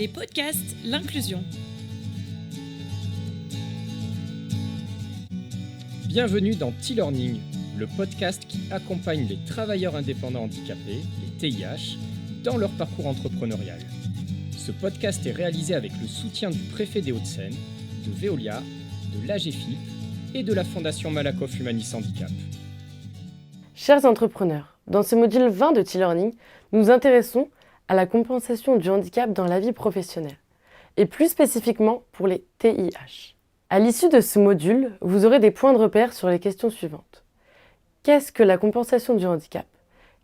Les podcasts, l'inclusion. Bienvenue dans T-Learning, le podcast qui accompagne les travailleurs indépendants handicapés, les TIH, dans leur parcours entrepreneurial. Ce podcast est réalisé avec le soutien du préfet des Hauts-de-Seine, de Veolia, de l'AGEFIP et de la Fondation Malakoff Humanis Handicap. Chers entrepreneurs, dans ce module 20 de T-Learning, nous nous intéressons à la compensation du handicap dans la vie professionnelle, et plus spécifiquement pour les TIH. À l'issue de ce module, vous aurez des points de repère sur les questions suivantes. Qu'est-ce que la compensation du handicap ?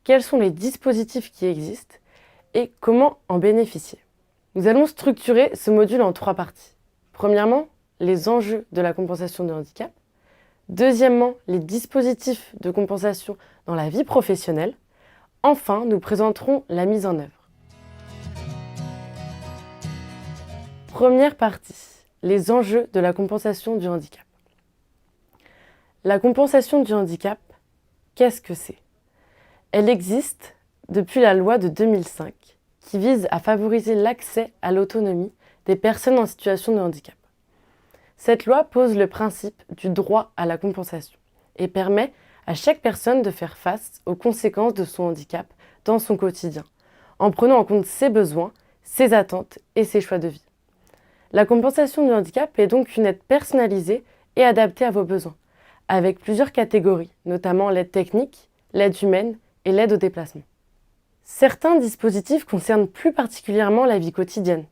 Quels sont les dispositifs qui existent ? Et comment en bénéficier ? Nous allons structurer ce module en 3 parties. Premièrement, les enjeux de la compensation du handicap. Deuxièmement, les dispositifs de compensation dans la vie professionnelle. Enfin, nous présenterons la mise en œuvre. Première partie, les enjeux de la compensation du handicap. La compensation du handicap, qu'est-ce que c'est ? Elle existe depuis la loi de 2005 qui vise à favoriser l'accès à l'autonomie des personnes en situation de handicap. Cette loi pose le principe du droit à la compensation et permet à chaque personne de faire face aux conséquences de son handicap dans son quotidien, en prenant en compte ses besoins, ses attentes et ses choix de vie. La compensation du handicap est donc une aide personnalisée et adaptée à vos besoins, avec plusieurs catégories, notamment l'aide technique, l'aide humaine et l'aide au déplacement. Certains dispositifs concernent plus particulièrement la vie quotidienne,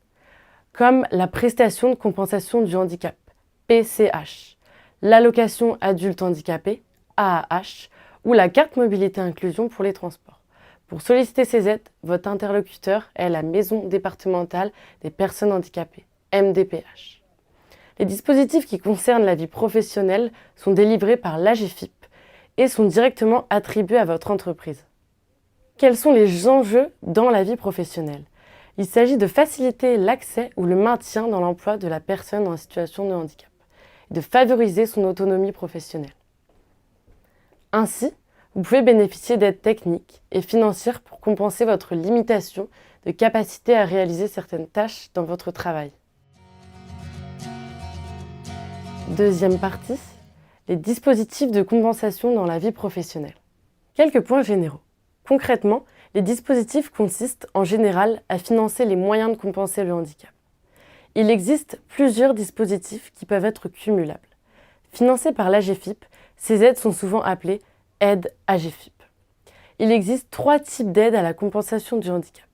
comme la prestation de compensation du handicap, PCH, l'allocation adulte handicapé, AAH, ou la carte mobilité inclusion pour les transports. Pour solliciter ces aides, votre interlocuteur est la Maison départementale des personnes handicapées, MDPH. Les dispositifs qui concernent la vie professionnelle sont délivrés par l'AGEFIP et sont directement attribués à votre entreprise. Quels sont les enjeux dans la vie professionnelle ? Il s'agit de faciliter l'accès ou le maintien dans l'emploi de la personne en situation de handicap et de favoriser son autonomie professionnelle. Ainsi, vous pouvez bénéficier d'aides techniques et financières pour compenser votre limitation de capacité à réaliser certaines tâches dans votre travail. Deuxième partie, les dispositifs de compensation dans la vie professionnelle. Quelques points généraux. Concrètement, les dispositifs consistent en général à financer les moyens de compenser le handicap. Il existe plusieurs dispositifs qui peuvent être cumulables. Financés par l'AGEFIP, ces aides sont souvent appelées aides AGEFIP. Il existe 3 types d'aides à la compensation du handicap.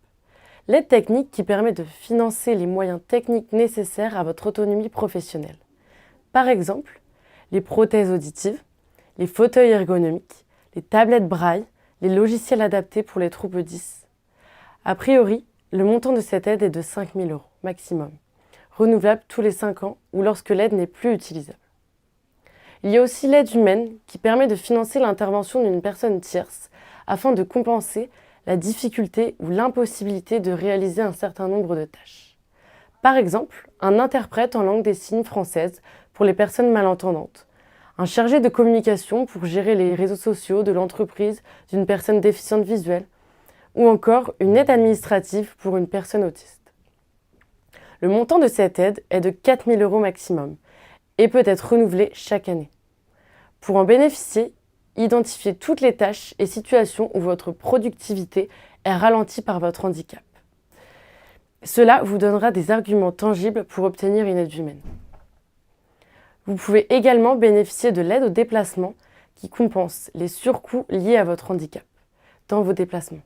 L'aide technique qui permet de financer les moyens techniques nécessaires à votre autonomie professionnelle. Par exemple, les prothèses auditives, les fauteuils ergonomiques, les tablettes braille, les logiciels adaptés pour les troubles 10. A priori, le montant de cette aide est de 5 000 € maximum, renouvelable tous les 5 ans ou lorsque l'aide n'est plus utilisable. Il y a aussi l'aide humaine qui permet de financer l'intervention d'une personne tierce afin de compenser la difficulté ou l'impossibilité de réaliser un certain nombre de tâches. Par exemple, un interprète en langue des signes française pour les personnes malentendantes, un chargé de communication pour gérer les réseaux sociaux de l'entreprise d'une personne déficiente visuelle, ou encore une aide administrative pour une personne autiste. Le montant de cette aide est de 4 000 € maximum et peut être renouvelé chaque année. Pour en bénéficier, identifiez toutes les tâches et situations où votre productivité est ralentie par votre handicap. Cela vous donnera des arguments tangibles pour obtenir une aide humaine. Vous pouvez également bénéficier de l'aide au déplacement qui compense les surcoûts liés à votre handicap dans vos déplacements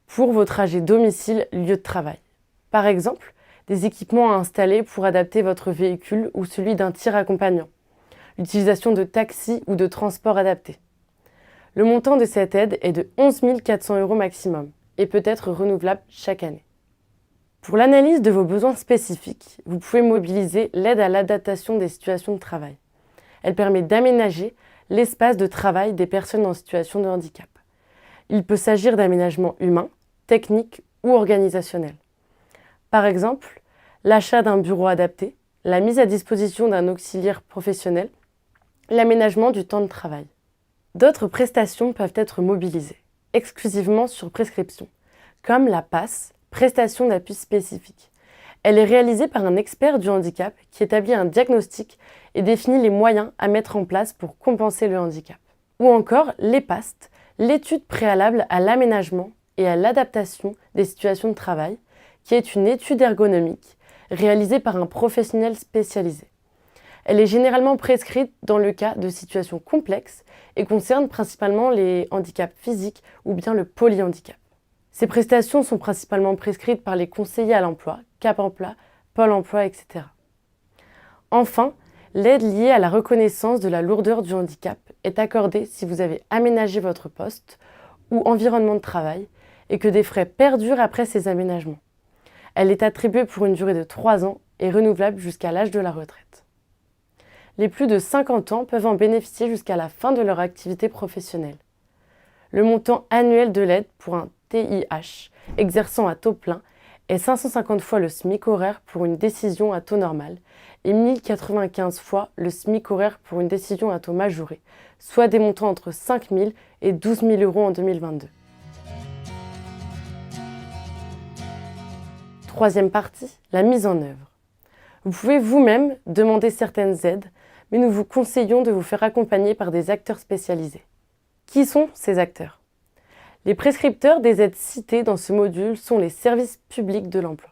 pour vos trajets domicile-lieu de travail. Par exemple, des équipements à installer pour adapter votre véhicule ou celui d'un tiers accompagnant, l'utilisation de taxis ou de transports adaptés. Le montant de cette aide est de 11 400 € maximum et peut être renouvelable chaque année. Pour l'analyse de vos besoins spécifiques, vous pouvez mobiliser l'aide à l'adaptation des situations de travail. Elle permet d'aménager l'espace de travail des personnes en situation de handicap. Il peut s'agir d'aménagements humains, techniques ou organisationnels. Par exemple, l'achat d'un bureau adapté, la mise à disposition d'un auxiliaire professionnel, l'aménagement du temps de travail. D'autres prestations peuvent être mobilisées, exclusivement sur prescription, comme la PASS, prestation d'appui spécifique. Elle est réalisée par un expert du handicap qui établit un diagnostic et définit les moyens à mettre en place pour compenser le handicap. Ou encore l'EPAST, l'étude préalable à l'aménagement et à l'adaptation des situations de travail, qui est une étude ergonomique réalisée par un professionnel spécialisé. Elle est généralement prescrite dans le cas de situations complexes et concerne principalement les handicaps physiques ou bien le polyhandicap. Ces prestations sont principalement prescrites par les conseillers à l'emploi, Cap Emploi, Pôle Emploi, etc. Enfin, l'aide liée à la reconnaissance de la lourdeur du handicap est accordée si vous avez aménagé votre poste ou environnement de travail et que des frais perdurent après ces aménagements. Elle est attribuée pour une durée de 3 ans et renouvelable jusqu'à l'âge de la retraite. Les plus de 50 ans peuvent en bénéficier jusqu'à la fin de leur activité professionnelle. Le montant annuel de l'aide pour un TIH exerçant à taux plein est 550 fois le SMIC horaire pour une décision à taux normal et 1095 fois le SMIC horaire pour une décision à taux majoré, soit des montants entre 5 000 et 12 000 euros en 2022. Troisième partie, la mise en œuvre. Vous pouvez vous-même demander certaines aides, mais nous vous conseillons de vous faire accompagner par des acteurs spécialisés. Qui sont ces acteurs ? Les prescripteurs des aides citées dans ce module sont les services publics de l'emploi.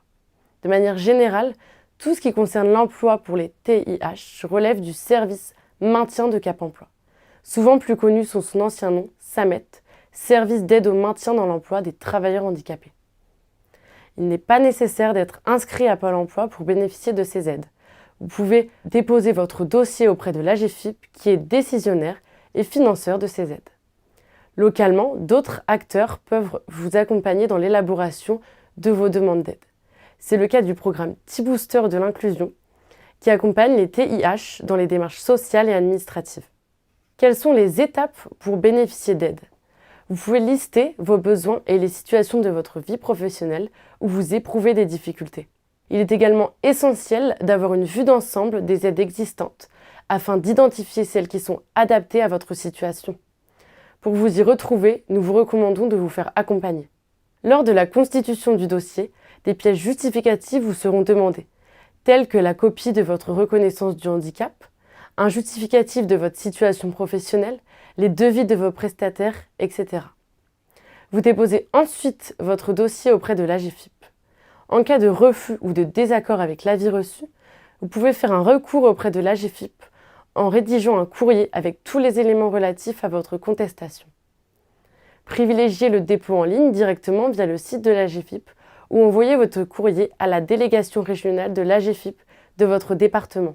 De manière générale, tout ce qui concerne l'emploi pour les TIH relève du service maintien de Cap Emploi, souvent plus connu sous son ancien nom, SAMET, Service d'aide au maintien dans l'emploi des travailleurs handicapés. Il n'est pas nécessaire d'être inscrit à Pôle Emploi pour bénéficier de ces aides. Vous pouvez déposer votre dossier auprès de l'AGEFIP qui est décisionnaire et financeur de ces aides. Localement, d'autres acteurs peuvent vous accompagner dans l'élaboration de vos demandes d'aide. C'est le cas du programme T-Booster de l'inclusion qui accompagne les TIH dans les démarches sociales et administratives. Quelles sont les étapes pour bénéficier d'aide ? Vous pouvez lister vos besoins et les situations de votre vie professionnelle où vous éprouvez des difficultés. Il est également essentiel d'avoir une vue d'ensemble des aides existantes afin d'identifier celles qui sont adaptées à votre situation. Pour vous y retrouver, nous vous recommandons de vous faire accompagner. Lors de la constitution du dossier, des pièces justificatives vous seront demandées, telles que la copie de votre reconnaissance du handicap, un justificatif de votre situation professionnelle, les devis de vos prestataires, etc. Vous déposez ensuite votre dossier auprès de l'AGEFIP. En cas de refus ou de désaccord avec l'avis reçu, vous pouvez faire un recours auprès de l'AGEFIP en rédigeant un courrier avec tous les éléments relatifs à votre contestation. Privilégiez le dépôt en ligne directement via le site de l'AGEFIP ou envoyez votre courrier à la délégation régionale de l'AGEFIP de votre département.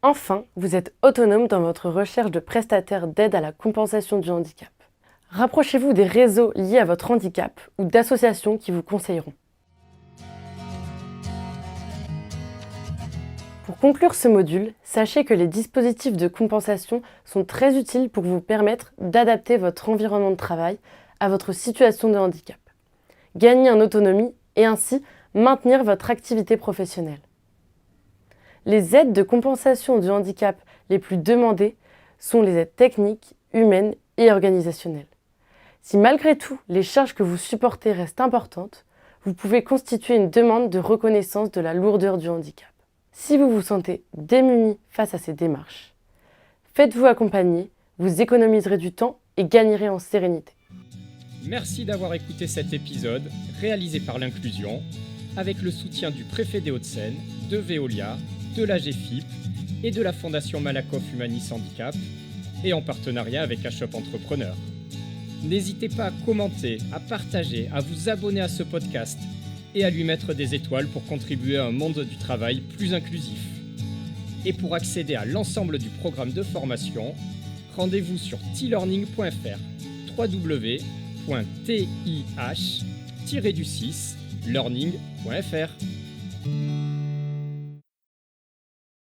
Enfin, vous êtes autonome dans votre recherche de prestataires d'aide à la compensation du handicap. Rapprochez-vous des réseaux liés à votre handicap ou d'associations qui vous conseilleront. Pour conclure ce module, sachez que les dispositifs de compensation sont très utiles pour vous permettre d'adapter votre environnement de travail à votre situation de handicap, gagner en autonomie et ainsi maintenir votre activité professionnelle. Les aides de compensation du handicap les plus demandées sont les aides techniques, humaines et organisationnelles. Si malgré tout, les charges que vous supportez restent importantes, vous pouvez constituer une demande de reconnaissance de la lourdeur du handicap. Si vous vous sentez démuni face à ces démarches, faites-vous accompagner, vous économiserez du temps et gagnerez en sérénité. Merci d'avoir écouté cet épisode réalisé par l'Inclusion avec le soutien du préfet des Hauts-de-Seine, de Veolia, de l'AGEFIP et de la Fondation Malakoff Humanis Handicap et en partenariat avec Ashop Entrepreneur. N'hésitez pas à commenter, à partager, à vous abonner à ce podcast et à lui mettre des étoiles pour contribuer à un monde du travail plus inclusif. Et pour accéder à l'ensemble du programme de formation, rendez-vous sur tlearning.fr, www.tih-learning.fr.